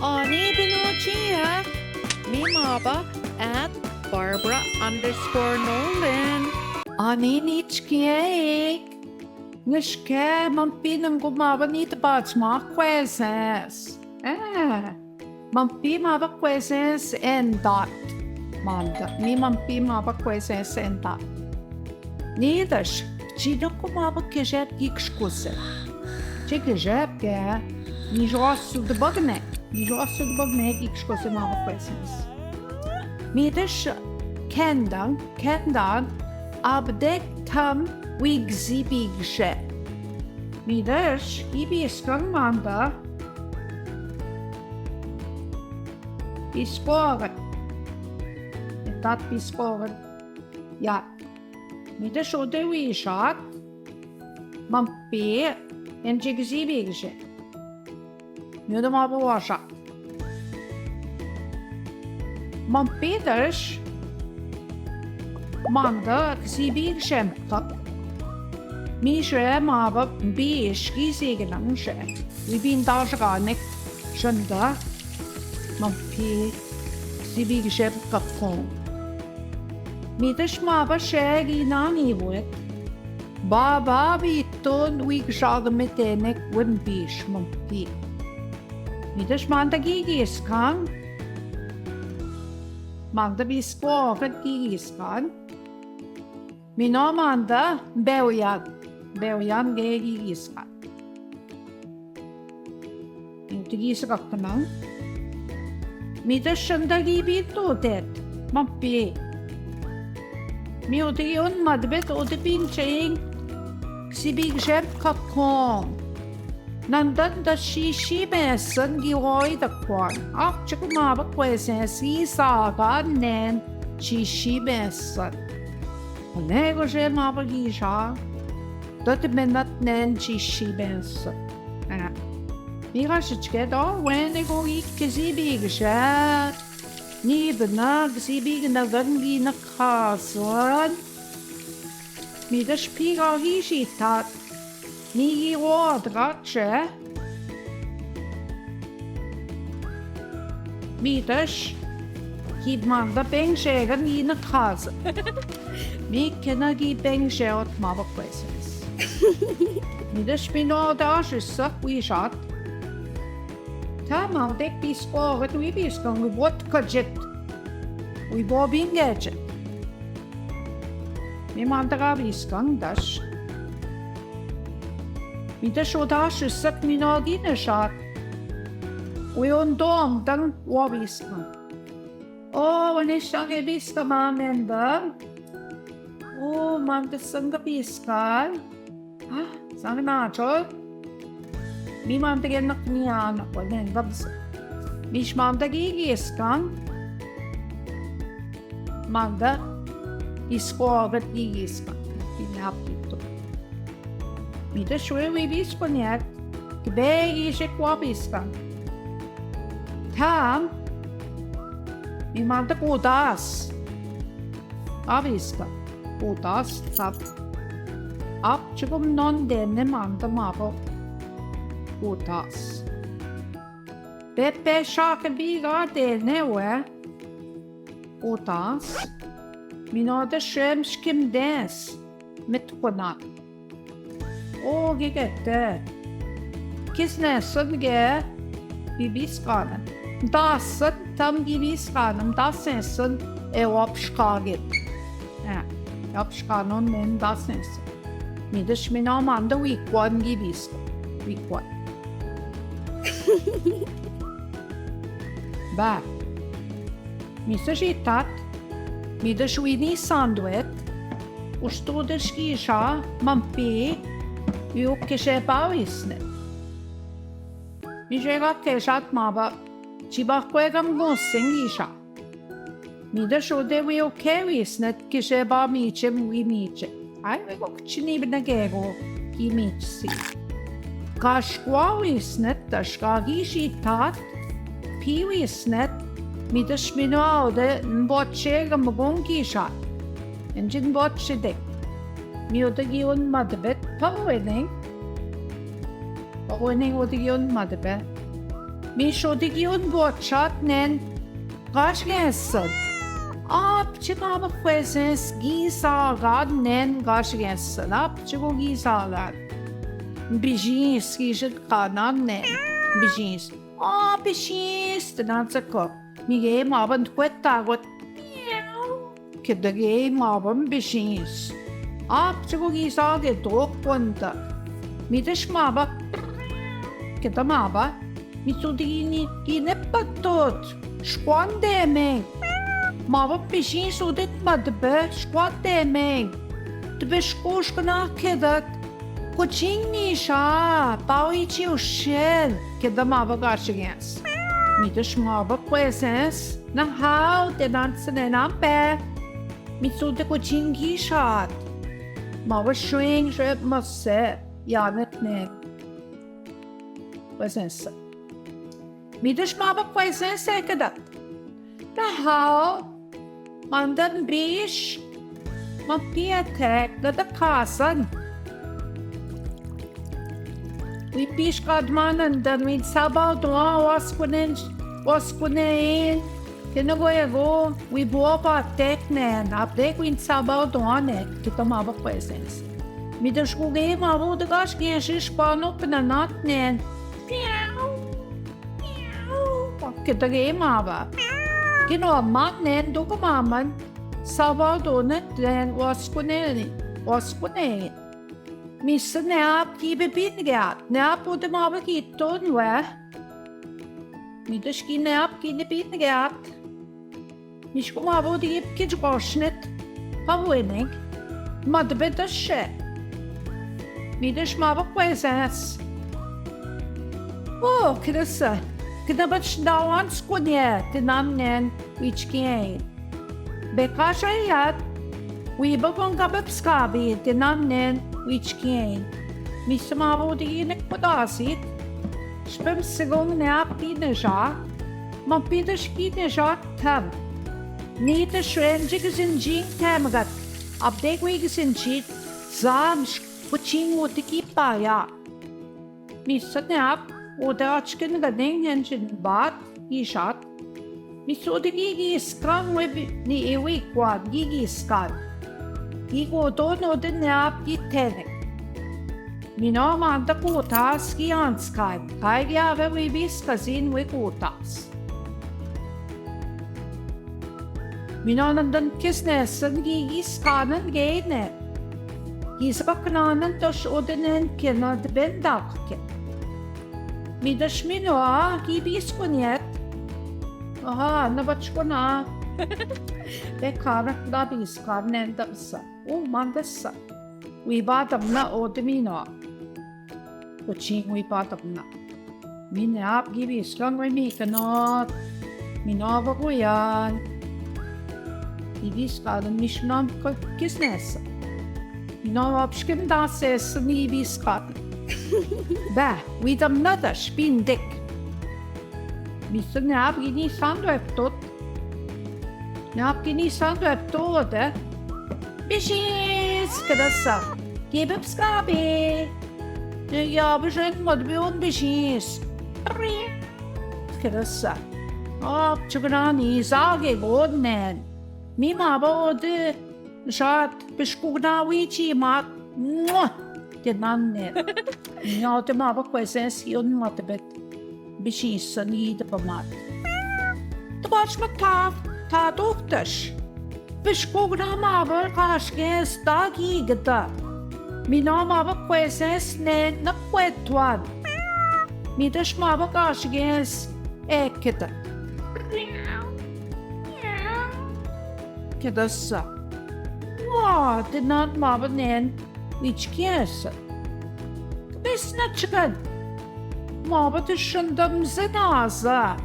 Ani Benochia, Mimaba at Barbara_Nolan. Ani Nichkiek. Nishke mampinang gumaba nito batsma Kwezens. Mampi maba Kwezens endaad. Manda, ni mampi maba Kwezens endaad. Nidash, chino kumaba kejet gikskuse. Chikejep ke, ni josu de bagne. Ni josu de bagne gikskuse maba Kwezens. Midash kendan, abdek tam wigzibigse. Midash, ibiskang manda. Bisporen. Dat bisporen. Ja. Midash ode wishat. Mampi en jigzibigse. Midash mabawasha. Mampidash manda gzibigse mkak. Mishe maba bish gizigelang she. Wibin dashganik shanda. Mampi gzibigse mkakong. Midash maba she ginani wet. Baba biton wigshagmetenek win bish mampi. Midash manda gigiskan. Manda biskwaget gigiskan. Minomanda Beoyan gigiskan. Intigisakak nang. Midash shanda gibito det. Mampi. Mi odeyon madbet odebin cheng. Ksibigshep kakong. Nandan da shishi mesan giroy da kwan. Ak chikumaba Kwezens isaga nen shishi mesan. Nego she maba gisha. Dat menat nen shishi mesan. Mira shichke da wende go ik ksibigshep. Ni benag ksibigna gangi na kasan. Mida spiga gishitat. Ni rådratje. Midash hidmanda bengshegan i na kaza. Mi kena gi bengsheot maba Kwezens. Midash pinoda shissa wishat. Tamam dek bisporet wi biskan wi bot kajet. Wi bobin gadget. Mi mandara biskan dash. Midash odash sak minogine shat. We on dong dan wabiskan. Oh, wanishang ebiska mamenda. Oh, mam desanga biskan. Sang nacho. Mi mam tegen nak niana ko nen babs. Mish mam gigiskan. Manda iskovet gigiskan. Pinapito. Midash we bisponiak. Kbegi she kwabiskan. Tam mi manda kodas. Aviska. Kodas tap. Ap chikum non denne manda mabo. Kodas. Pepe shaka biga denne we. Kodas. Minada shem skim des. Mit konat. O gigette. Kisnessen ge. Bibiskanam. Dasen tam gibiskanam. Dasen opskaget. Opskanon men dasen. Midash minamanda wikwan gibiska. Wikwan. Ba. Midash itat. Midash wini sandwet. Ustodesh gisha mampi. Yukkeshe bawisnet. Mi žega keshat maba, čiba kwegam goseng isha. Mi da šode vi okevisnet, ki še ba miče mi miče. Aj vego kčini bne gego, ki mič si. Ka škvavisnet, da škagiši tat, pivisnet, mi da šmino ode nboče ga mgon kisha. Enjin boče dek. Mi ode gion madbet, pa wening. Oning odiyon madbe. Mi şodiki un boçat nen karşıgessen. Apçık ama Kwezens gisagan nen karşıgessen. Apçık o gisagan. Bijins kişit kanan nen. Bijins. Bijins tenansa ko. Mi game aban kwetagot. Kita game aban bijins. Apçık o gisage dokponta. Mi de şmaba. Kita maba. Mi sudini ginepatot. Şkuandemeng. Maba bijins udit madbe. Şkuandemeng. Tbe şkoşkana kedat. Kuching ni siya, pawi chiu shen, kita maba karşıgens. Mitas maba Kwezens, na hao tenan sa nenampe. Mitsude kuching ki siya. Maba swing siya mase, yanet ne. Kwezens. Mitas maba Kwezens ekadat. Na hao, mandan bish, mapiatek na dakasan. We piş kadmanından we sabah doğa waskunen tinagoyago we bopa teknen apdek we sabah doğa ne kita maba Kwezens. Mi de shkuge maba de gash gençiş pano penanat nen. Kita ge maba. Kino mat nen do kamaman sabah donet nen waskunen. Missa neap ki bebingat, neap o de maba kiton we. Midas ki neap ki bebingat. Mish ko maba o de yip ki jgoshnet. Pawenig. Madbe da she. Midas maba Kwezens. Oh, kidasa. Kinabat dawan skunye, tinamnen, wichkien. Bekashayat. Wiba kong kababskabi, tinamnen, wichkien. Mismavo di nekpodasit. Spem sigong neap pineja. Man pinesh kineja tam. Nita shrenji gizinjing tamagat. Abdegwe gizinjit. Zam kuching mutiki paya. Misa neap. Oda açkın gadeng henshin bat. Ishat. Misodigi giskan ni ewi kwad gigiskan. Gigo dono de neap gitenek. Mino manda kutas gianskay. Kaya ve wibis kazin we kutas. Mino nandan kisnesan gigiskanan gene. Giskaknanan tosh odenen kenad bendakke. Midas minwa gibis kunyet. Aha, nabatch ko na. Bekarak da biskar nendasa. Mandasa. We bottom na o de mino. Kuching we bottom na. Minap gibis lang we mikanot. Minova ko yan. Ibis ka ng mishnam ko kisnesa. Minova pshkim da ses ni ibis ka. Ba, we dam nada spindik. Mr. Nap gini sandwep tot. Nap gini sandwep tot, eh? Bishis, kadasa. Gibib skabi. Ja, beshen modbion bishis. Kadasa. Chugrani zage godnen. Mi maba ode. Shat bishkugna wichi mat. Tinanne. Ja, te maba Kwezens yon matebet. Bishis ni de pamat. Twash mataf. Ta doktash. Bishkugna maba kashkes dagi gata. Mina maba Kwezens ne na kwetwan. Midash maba kashkes ekita. Kedasa. Wow, tinan maba nen wichkesa. Bisna chikan. Maba tishundam zinaza.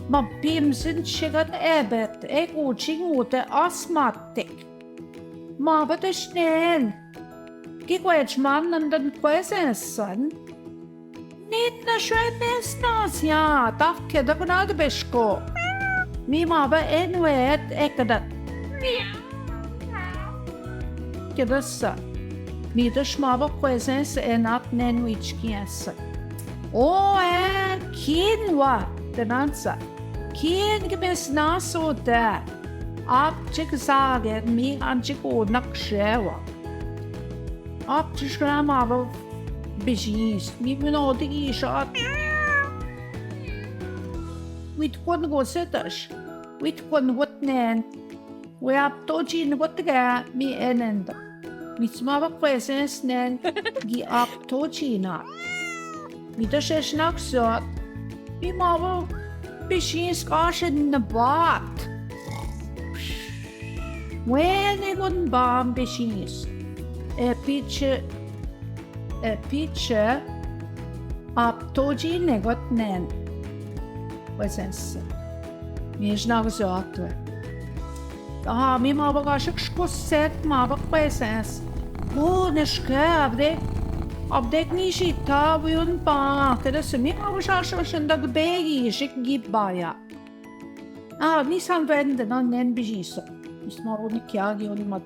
Mabimsin chikan ebet uçing ute asmatik. Maba tishnen. Gikwechman nandan Kwezensan. Nit na shwebes nasya. Taf keda kunad beshko. Mi maba enwet ekadat. Kedasa. Midash maba Kwezens enap nen wichkiesa. miinwaa, danansa. Kien gemis naso da. Abchik sagen mi anchik onak shewa. Abchik ram abo bijis. Mi menodi shot. Wit kon go setash. Wit kon wat nen. We ap toji wat ga mi enenda. Mi smava Kwezens nen gi ap toji na. Mi da shesh nak sot. Mi mavo bijis kashen na bat. When I got bomb machines, a picture up toji negot nen. Kwezens. Mi is nog zo atwe. Mi ma bagashik shkoset ma ba Kwezens. Ne shke abdek nishi tabi un ba. Kada mi ma bagashik shendag begi shik gibaya. Mi san vende nan nen bijisa. Isma oni kya gi oni mat.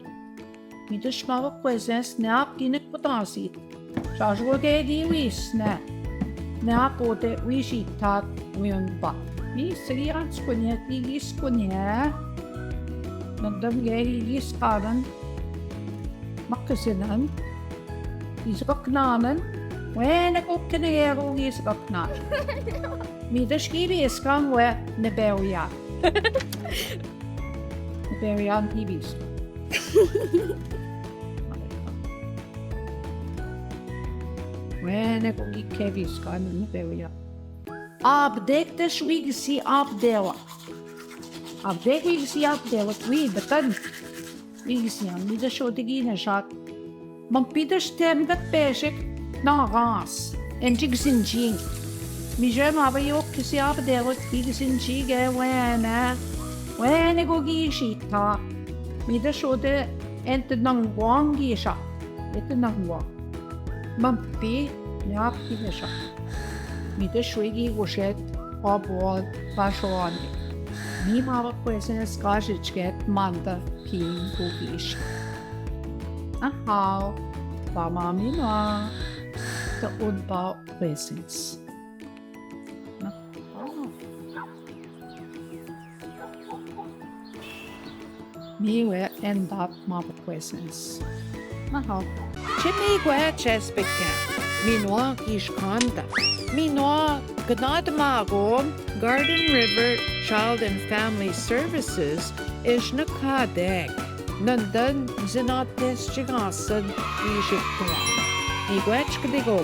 Mi da shmava Kwezens ne ap ginek potasi. Shashgo ge di wis ne. Ne ap ote wishi tat wion ba. Mi sriyan skonya ti skonya. Nandam ge is karan. Makasinan. Is kaknanen. Wen ek ook kene ero is kaknan. Mi da shkibi is kan we ne beoya. Very on TV's. When I go get Kevin's gone in the very Abdek the swig see up there. Abdek we see up there with we, but then we see on the show the guinea shot. Peter stem got basic, no gas, and jigs in jing. Mijem have a yoke to see up there with pigs in jig when I go gishita, me the show the end the nang wang gisha, it the nang wang. Mumpy, nap in the shop. Me the swiggy was shed, or ball, bash on. Me mava Kwezens gashich get manda, king go gish. How, Bama miinwaa, the oddball Kwezens. miinwaa endaad mava Kwezens. Miinwaa chesbekan. Miinwaa gishkanda. Miinwaa gnadmagom Garden River Child and Family Services ishnakadeg. Nandan zinates chigasan ishiktuan. Igwech kadigo.